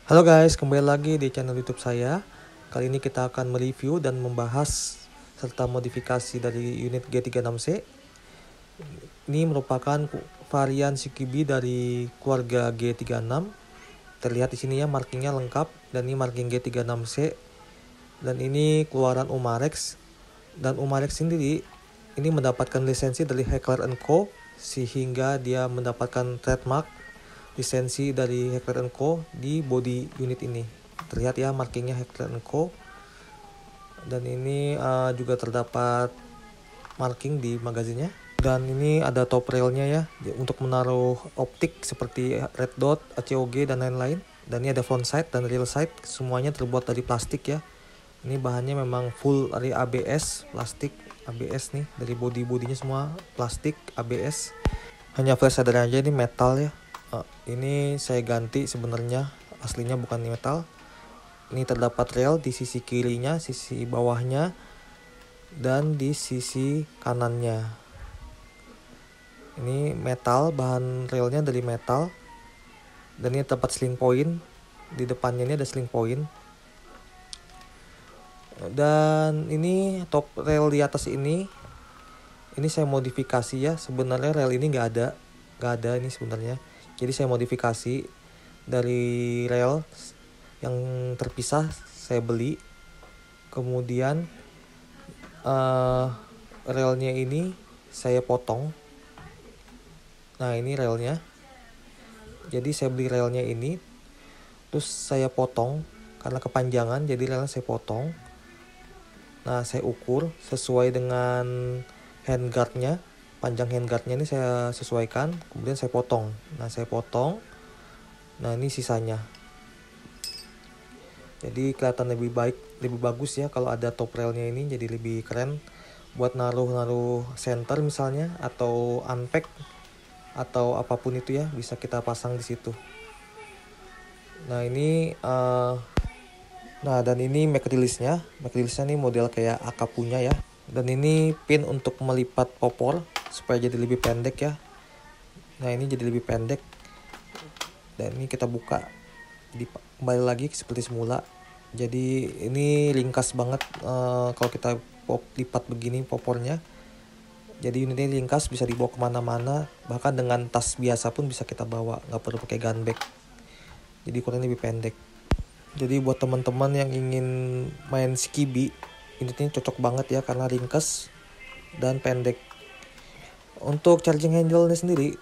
Halo guys, kembali lagi di channel YouTube saya. Kali ini kita akan mereview dan membahas serta modifikasi dari unit G36C. Ini merupakan varian CQB dari keluarga G36. Terlihat di sini ya markingnya lengkap, dan ini marking G36C. Dan ini keluaran Umarex. Dan Umarex sendiri ini mendapatkan lisensi dari Heckler & Co, sehingga dia mendapatkan trademark lisensi dari Heckler & Co di body unit ini. Terlihat ya markingnya Heckler & Co. Dan ini juga terdapat marking di magazinnya. Dan ini ada top railnya ya, untuk menaruh optik seperti red dot, ACOG, dan lain-lain. Dan ini ada front sight dan rear sight, semuanya terbuat dari plastik ya. Ini bahannya memang full dari ABS, plastik ABS nih, dari bodinya semua plastik ABS. Hanya flash shader aja, ini metal ya. Ini saya ganti sebenarnya, aslinya bukan metal. Ini terdapat rail di sisi kirinya, sisi bawahnya, dan di sisi kanannya. Ini metal, bahan railnya dari metal. Dan ini terdapat sling point. Di depannya ini ada sling point. Dan ini top rail di atas ini saya modifikasi ya. Sebenarnya rail ini nggak ada ini sebenarnya. Jadi saya modifikasi dari rail yang terpisah, saya beli. Kemudian railnya ini saya potong. Nah ini railnya. Jadi saya beli railnya ini, terus saya potong karena kepanjangan, jadi railnya saya potong. Nah saya ukur sesuai dengan handguardnya, panjang handguardnya ini saya sesuaikan, kemudian saya potong. Nah saya potong. Nah ini sisanya. Jadi kelihatan lebih baik, lebih bagus ya kalau ada top railnya ini, jadi lebih keren buat naruh center misalnya, atau unpack, atau apapun itu ya, bisa kita pasang di situ. Nah ini dan ini make release-nya nih model kayak AK punya ya. Dan ini pin untuk melipat popor supaya jadi lebih pendek ya. Nah ini jadi lebih pendek. Dan ini kita buka, kembali lagi seperti semula. Jadi ini ringkas banget kalau kita lipat begini popornya. Jadi unitnya ringkas, bisa dibawa kemana-mana, bahkan dengan tas biasa pun bisa kita bawa, nggak perlu pakai gun bag. Jadi ukurannya lebih pendek. Jadi buat teman-teman yang ingin main skibi, unitnya cocok banget ya karena ringkas dan pendek. Untuk charging handle-nya sendiri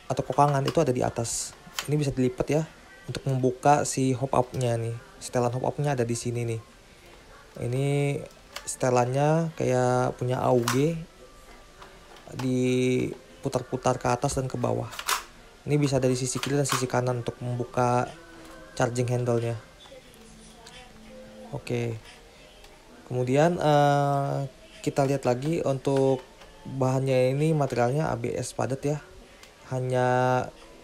atau kokangan itu ada di atas. Ini bisa dilipat ya untuk membuka si hop up-nya nih. Setelan hop up-nya ada di sini nih. Ini setelannya kayak punya AUG, diputar-putar ke atas dan ke bawah. Ini bisa dari sisi kiri dan sisi kanan untuk membuka charging handle-nya. Oke. Kemudian kita lihat lagi untuk bahannya, ini materialnya ABS padat ya. Hanya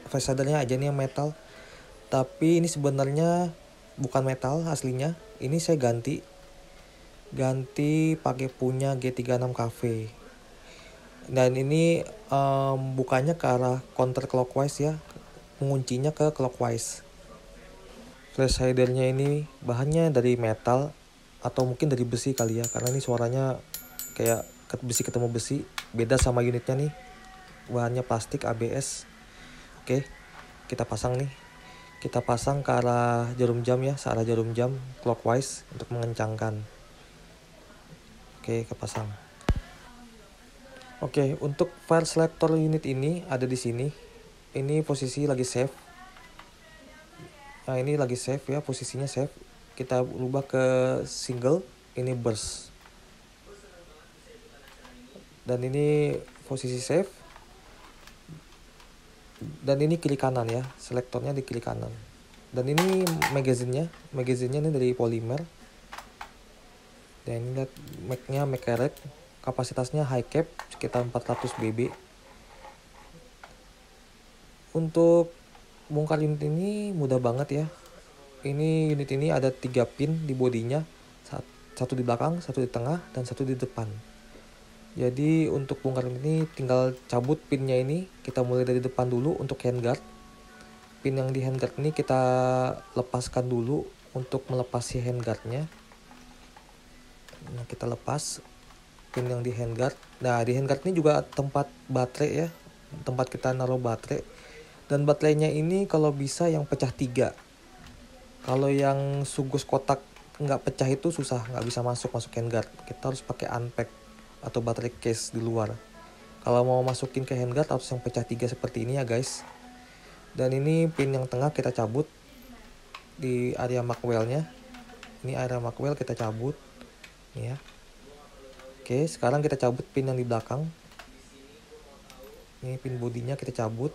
flash shadernya aja nih yang metal. Tapi ini sebenarnya bukan metal aslinya. Ini saya ganti pakai punya G36 Cafe. Dan ini bukanya ke arah counter clockwise ya, menguncinya ke clockwise. Flash hidernya ini bahannya dari metal atau mungkin dari besi kali ya, karena ini suaranya kayak besi ketemu besi. Beda sama unitnya nih, bahannya plastik ABS. Oke, kita pasang nih. Kita pasang ke arah jarum jam ya, searah jarum jam clockwise untuk mengencangkan. Oke, kepasang. Oke, untuk file selector unit ini ada di sini. Ini posisi lagi save. Nah, ini lagi save ya, posisinya save. Kita ubah ke single, ini burst. Dan ini posisi save. Dan ini kiri kanan ya, selektornya di kiri kanan. Dan ini magazinnya ini dari polimer. Dan ini lihat Mac-nya Mac Carrot, kapasitasnya high cap sekitar 400 BB. Untuk bongkar unit ini mudah banget ya. Ini unit ini ada 3 pin di bodinya, satu di belakang, satu di tengah, dan satu di depan. Jadi untuk bongkar ini tinggal cabut pinnya ini. Kita mulai dari depan dulu untuk handguard. pin yang di handguard ini kita lepaskan dulu untuk melepas si handguardnya. Nah, kita lepas pin yang di handguard. Nah, di handguard ini juga tempat baterai ya, tempat kita naruh baterai. Dan baterainya ini kalau bisa yang pecah 3. Kalau yang sugus kotak nggak pecah itu susah, nggak bisa masuk handguard. Kita harus pakai unpack atau baterai case di luar. Kalau mau masukin ke handguard harus yang pecah 3 seperti ini ya guys. Dan ini pin yang tengah kita cabut di area Macwell-nya. Ini area Macwell kita cabut. Nih ya. Oke, sekarang kita cabut pin yang di belakang. Ini pin bodinya kita cabut.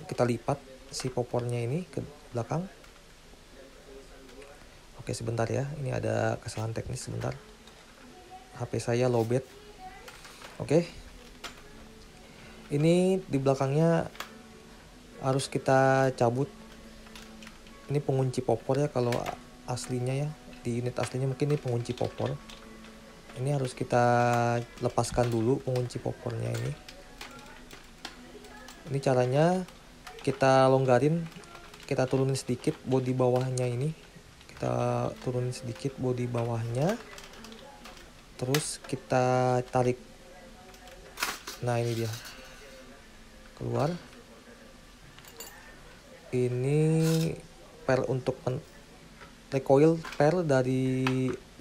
Kita lipat si popornya ini ke belakang. Oke, sebentar ya. Ini ada kesalahan teknis sebentar. HP saya lowbat. Oke. Ini di belakangnya harus kita cabut. Ini pengunci popor ya kalau aslinya ya. Di unit aslinya mungkin ini pengunci popor. Ini harus kita lepaskan dulu pengunci popornya ini. Ini caranya kita longgarin, kita turunin sedikit bodi bawahnya ini. Kita turunin sedikit bodi bawahnya. Terus kita tarik. Nah, ini dia. Keluar. Ini per untuk recoil per dari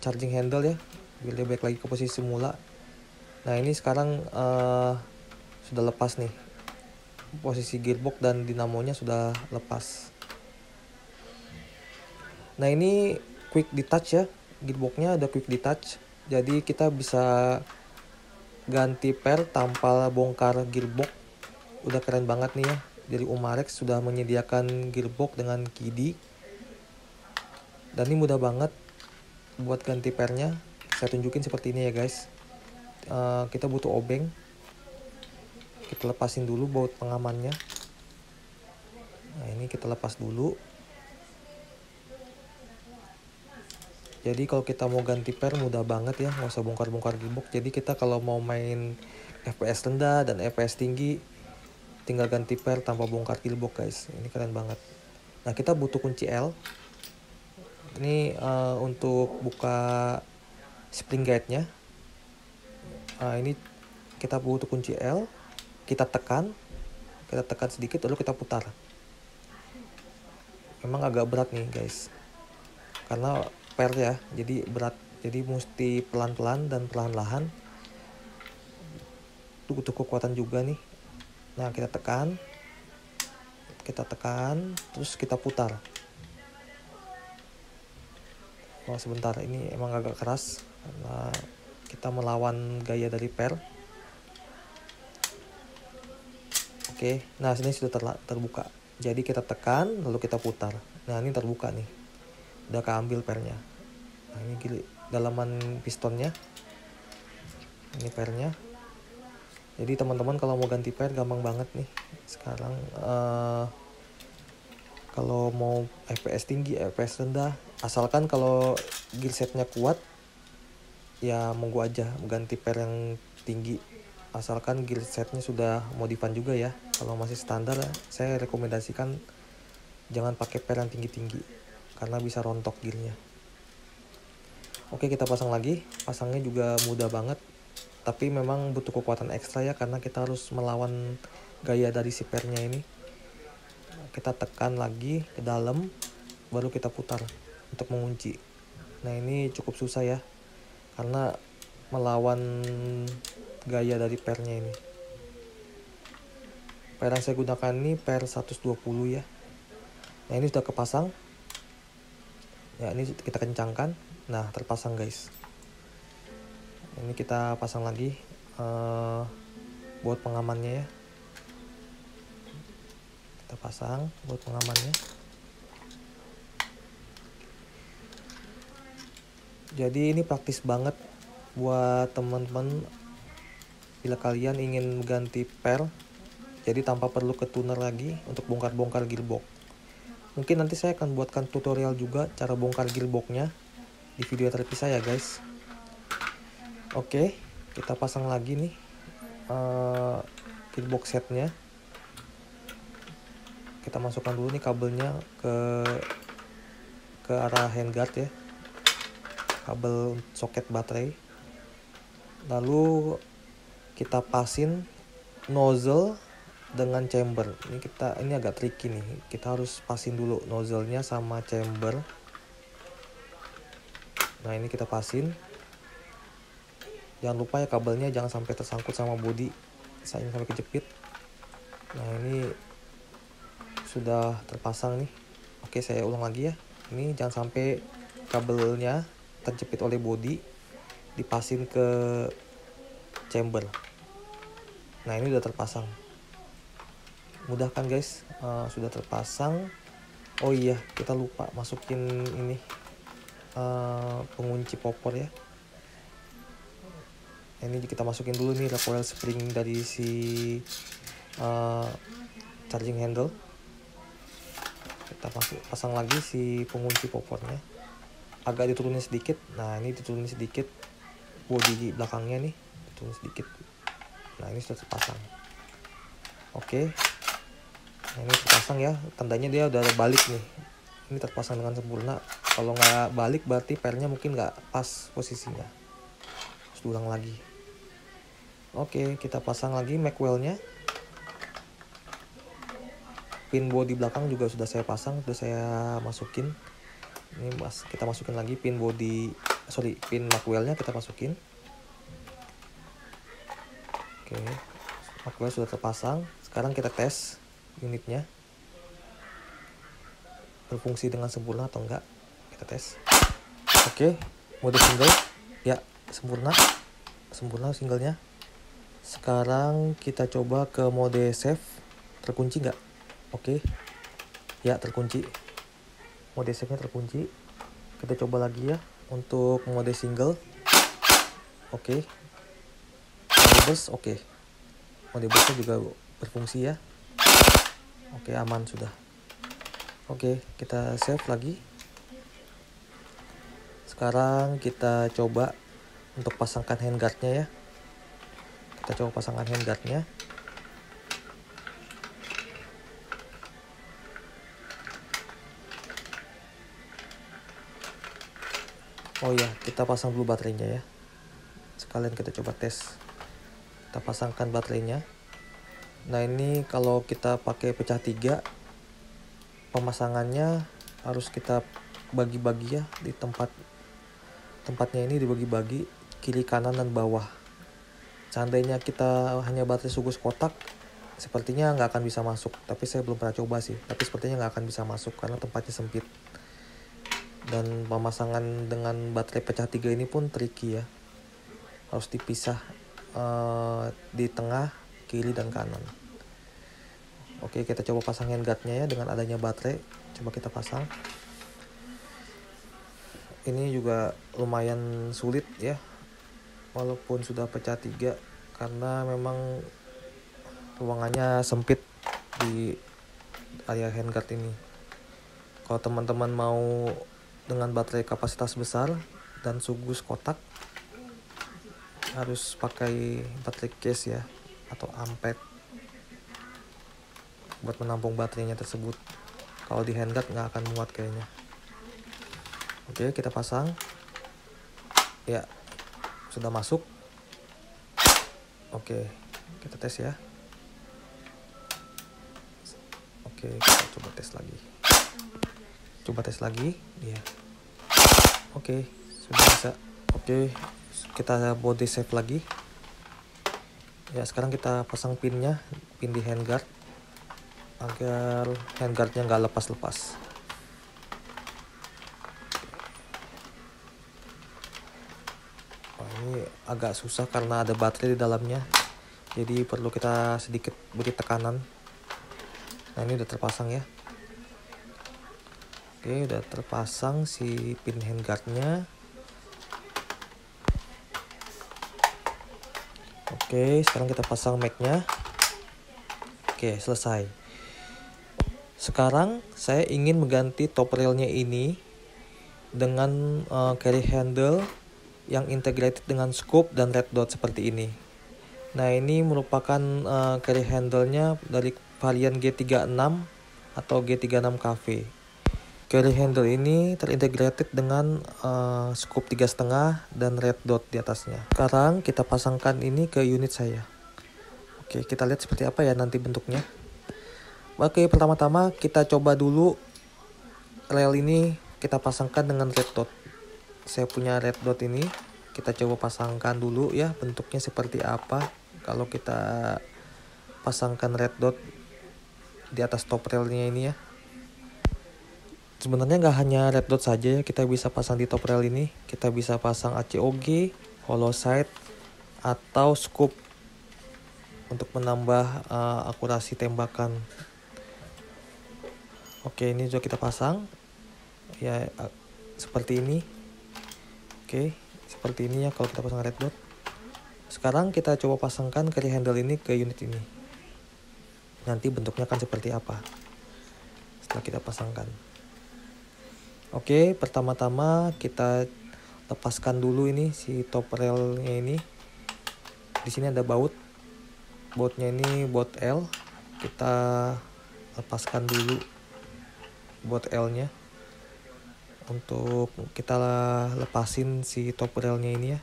charging handle ya, biar dia balik lagi ke posisi semula. Nah, ini sekarang sudah lepas nih, posisi gearbox dan dinamonya sudah lepas. Nah, ini quick detach ya, gearboxnya ada quick detach, jadi kita bisa ganti per tanpa bongkar gearbox. Udah keren banget nih ya. Jadi Umarex sudah menyediakan gearbox dengan KIDI. Dan ini mudah banget buat ganti pernya. Saya tunjukin seperti ini ya guys. Kita butuh obeng. Kita lepasin dulu baut pengamannya. Nah, ini kita lepas dulu. Jadi kalau kita mau ganti per mudah banget ya, nggak usah bongkar-bongkar gearbox. Jadi kita kalau mau main FPS rendah dan FPS tinggi, tinggal ganti per tanpa bongkar gearbox guys. Ini keren banget. Nah, kita butuh kunci L. Ini untuk buka spring guide-nya. Ini kita butuh kunci L. Kita tekan sedikit lalu kita putar. Memang agak berat nih guys, karena per ya, jadi berat. Jadi mesti pelan-pelan dan perlahan-lahan. Itu butuh kekuatan juga nih. Nah, kita tekan, terus kita putar. Oh, sebentar, ini emang agak keras karena kita melawan gaya dari per. Oke, nah sini sudah terbuka. Jadi kita tekan, lalu kita putar. Nah, ini terbuka nih, udah keambil pernya. Nah, ini dalaman pistonnya. Ini pernya. Jadi teman-teman kalau mau ganti per gampang banget nih. Sekarang kalau mau FPS tinggi, FPS rendah, asalkan kalau gear setnya kuat, ya monggo aja ganti per yang tinggi. Asalkan gear setnya sudah modifan juga ya. Kalau masih standar, saya rekomendasikan jangan pakai per yang tinggi-tinggi karena bisa rontok gearnya. Oke, kita pasang lagi. Pasangnya juga mudah banget, tapi memang butuh kekuatan ekstra ya, karena kita harus melawan gaya dari si pernya ini. Kita tekan lagi ke dalam, baru kita putar untuk mengunci. Nah, ini cukup susah ya, karena melawan gaya dari pernya ini. Per yang saya gunakan ini per 120 ya. Nah, ini sudah kepasang. Ya, ini kita kencangkan. Nah, terpasang guys. Ini kita pasang lagi baut pengamannya ya. Kita pasang baut pengamannya. Jadi ini praktis banget buat teman-teman bila kalian ingin ganti per. Jadi tanpa perlu ke tuner lagi untuk bongkar-bongkar gearbox. Mungkin nanti saya akan buatkan tutorial juga cara bongkar gearboxnya di video terpisah ya guys. Oke, kita pasang lagi nih gearbox setnya. kita masukkan dulu nih kabelnya ke arah handguard ya, kabel soket baterai. Lalu kita pasin nozzle dengan chamber. Ini agak tricky nih. Kita harus pasin dulu nozzle-nya sama chamber. Nah, ini kita pasin. Jangan lupa ya kabelnya jangan sampai tersangkut sama bodi, sayang sampai kejepit. Nah, ini sudah terpasang nih. Oke, saya ulang lagi ya. Ini jangan sampai kabelnya terjepit oleh bodi, dipasin ke chamber. Nah, ini udah terpasang. Mudah kan guys? Sudah terpasang. Oh iya, kita lupa masukin ini pengunci popor ya. Ini kita masukin dulu nih recoil spring dari si charging handle. Kita pasang lagi si pengunci popornya, agak diturunin sedikit. Nah, ini diturunin sedikit bodi belakangnya nih, diturunin sedikit. Nah, ini sudah terpasang. Oke, nah ini terpasang ya, tandanya dia udah balik nih. Ini terpasang dengan sempurna. Kalau nggak balik berarti pernya mungkin nggak pas posisinya, harus diulang lagi. Oke, kita pasang lagi Macwell-nya. Pin bodi belakang juga sudah saya pasang, sudah saya masukin. Ini kita masukin lagi pin Macwell-nya kita masukin. Oke, Macwell sudah terpasang. Sekarang kita tes unitnya berfungsi dengan sempurna atau enggak. Kita tes. Oke, mode single ya, sempurna singlenya. Sekarang kita coba ke mode save. Terkunci nggak? Oke, ya terkunci. Mode save nya terkunci. Kita coba lagi ya untuk mode single. Oke, mode burst. Oke, mode burst juga berfungsi ya. Oke, aman sudah. Oke, kita save lagi. Sekarang kita coba untuk pasangkan handguardnya ya. Kita coba pasangkan handguardnya. Oh ya, kita pasang dulu baterainya ya. Sekalian kita coba tes. Kita pasangkan baterainya. Nah, ini kalau kita pakai pecah 3, pemasangannya harus kita bagi-bagi ya, di tempatnya ini dibagi-bagi kiri, kanan, dan bawah. Seandainya kita hanya baterai sugus kotak, sepertinya nggak akan bisa masuk. Tapi saya belum pernah coba sih. Tapi sepertinya nggak akan bisa masuk karena tempatnya sempit. Dan pemasangan dengan baterai pecah 3 ini pun tricky ya. Harus dipisah di tengah, kiri, dan kanan. Oke, kita coba pasang handguardnya ya dengan adanya baterai. Coba kita pasang. Ini juga lumayan sulit ya, walaupun sudah pecah 3, karena memang ruangannya sempit di area handguard ini. Kalau teman-teman mau dengan baterai kapasitas besar dan sugus kotak, harus pakai baterai case ya, atau amped buat menampung baterainya tersebut. Kalau di handguard nggak akan muat kayaknya. Oke, kita pasang ya, sudah masuk. Oke, kita tes ya. Oke, kita coba tes lagi ya. Oke, sudah bisa. Oke, kita body save lagi ya. Sekarang kita pasang pinnya, pin di handguard, agar handguardnya nggak lepas-lepas. Ini agak susah karena ada baterai di dalamnya, jadi perlu kita sedikit beri tekanan. Nah, ini udah terpasang ya. Oke, udah terpasang si pin handguardnya. Oke, sekarang kita pasang mag-nya. Oke, selesai. Sekarang saya ingin mengganti top railnya ini dengan carry handle yang integrated dengan scope dan red dot seperti ini. Nah, ini merupakan carry handle-nya dari varian G36 atau G36KV. Carry handle ini terintegrated dengan scoop 3,5 dan red dot di atasnya. Sekarang kita pasangkan ini ke unit saya. Oke, kita lihat seperti apa ya nanti bentuknya. Oke, pertama-tama kita coba dulu rel ini kita pasangkan dengan red dot. Saya punya red dot ini, kita coba pasangkan dulu ya bentuknya seperti apa kalau kita pasangkan red dot di atas top relnya ini ya. Sebenarnya nggak hanya red dot saja ya kita bisa pasang di top rail ini, kita bisa pasang ACOG, hollow sight, atau scoop untuk menambah akurasi tembakan. Oke, ini sudah kita pasang ya seperti ini. Oke, seperti ini ya kalau kita pasang red dot. Sekarang kita coba pasangkan carry handle ini ke unit ini. Nanti bentuknya akan seperti apa setelah kita pasangkan. Oke, pertama-tama kita lepaskan dulu ini si top railnya ini. Di sini ada bautnya ini baut L. Kita lepaskan dulu baut L-nya untuk kita lepasin si top railnya ini ya.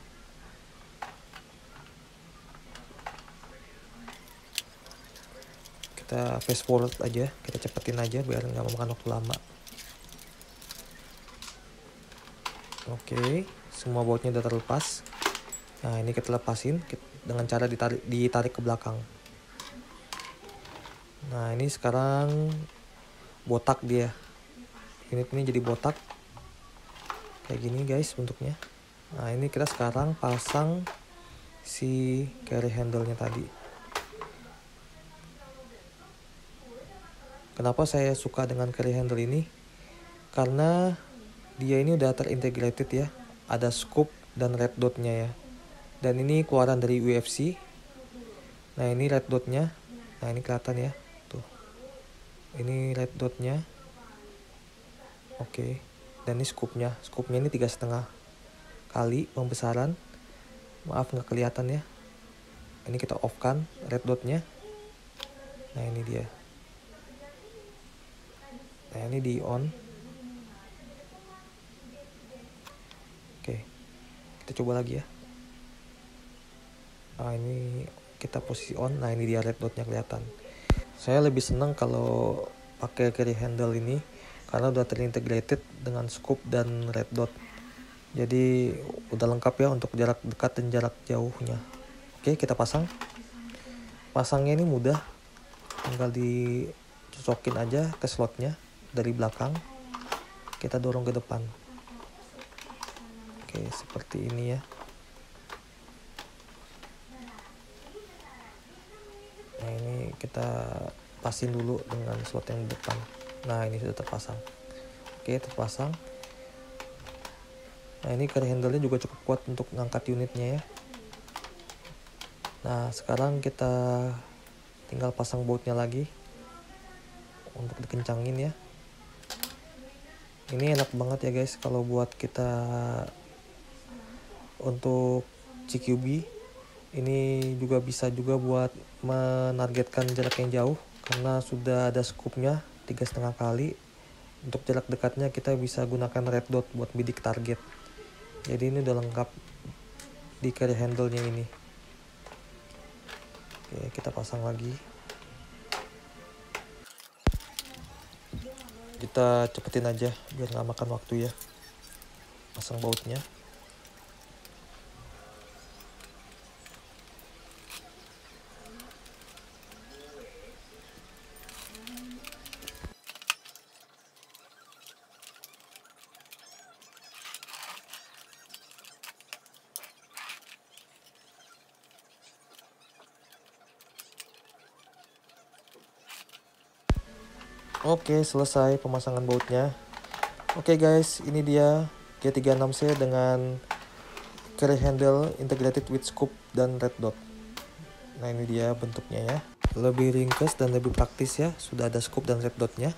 Kita fast forward aja, kita cepetin aja biar nggak memakan waktu lama. Oke, semua bautnya udah terlepas. Nah, ini kita lepasin dengan cara ditarik ke belakang. Nah, ini sekarang botak dia. Unit ini jadi botak. Kayak gini guys bentuknya. Nah, ini kita sekarang pasang si carry handle-nya tadi. Kenapa saya suka dengan carry handle ini? Karena dia ini udah terintegrated ya. Ada scoop dan red dot-nya ya. Dan ini keluaran dari UFC. Nah, ini red dot-nya. Nah, ini kelihatan ya. Tuh. Ini red dot-nya. Oke. Dan ini scoop-nya. Scoop-nya ini 3,5 kali pembesaran. Maaf nggak kelihatan ya. Ini kita off-kan red dot-nya. Nah, ini dia. Nah, ini di on. Oke. Kita coba lagi ya. Nah, ini kita posisi on. Nah, ini dia red dotnya kelihatan. Saya lebih senang kalau pakai carry handle ini karena udah terintegrated dengan scoop dan red dot. Jadi udah lengkap ya untuk jarak dekat dan jarak jauhnya. Oke, kita pasang. Pasangnya ini mudah. Tinggal dicocokin aja ke slotnya dari belakang. Kita dorong ke depan. Oke, seperti ini ya. Nah, ini kita pasin dulu dengan slot yang depan. Nah, ini sudah terpasang. Oke, terpasang. Nah, ini carry handle-nya juga cukup kuat untuk ngangkat unitnya ya. Nah, sekarang kita tinggal pasang bautnya lagi untuk dikencangin ya. Ini enak banget ya guys kalau buat kita untuk CQB. Ini juga bisa juga buat menargetkan jarak yang jauh karena sudah ada scoopnya 3,5 kali. Untuk jarak dekatnya kita bisa gunakan red dot buat bidik target. Jadi ini udah lengkap di carry handle-nya ini. Oke, kita pasang lagi. Kita cepetin aja biar nggak makan waktu ya. Pasang bautnya. Oke, selesai pemasangan bautnya. Oke guys, ini dia G36C dengan carry handle integrated with scoop dan red dot. Nah, ini dia bentuknya ya. Lebih ringkas dan lebih praktis ya. Sudah ada scoop dan red dotnya.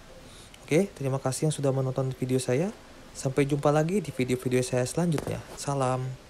Oke, terima kasih yang sudah menonton video saya. Sampai jumpa lagi di video-video saya selanjutnya. Salam.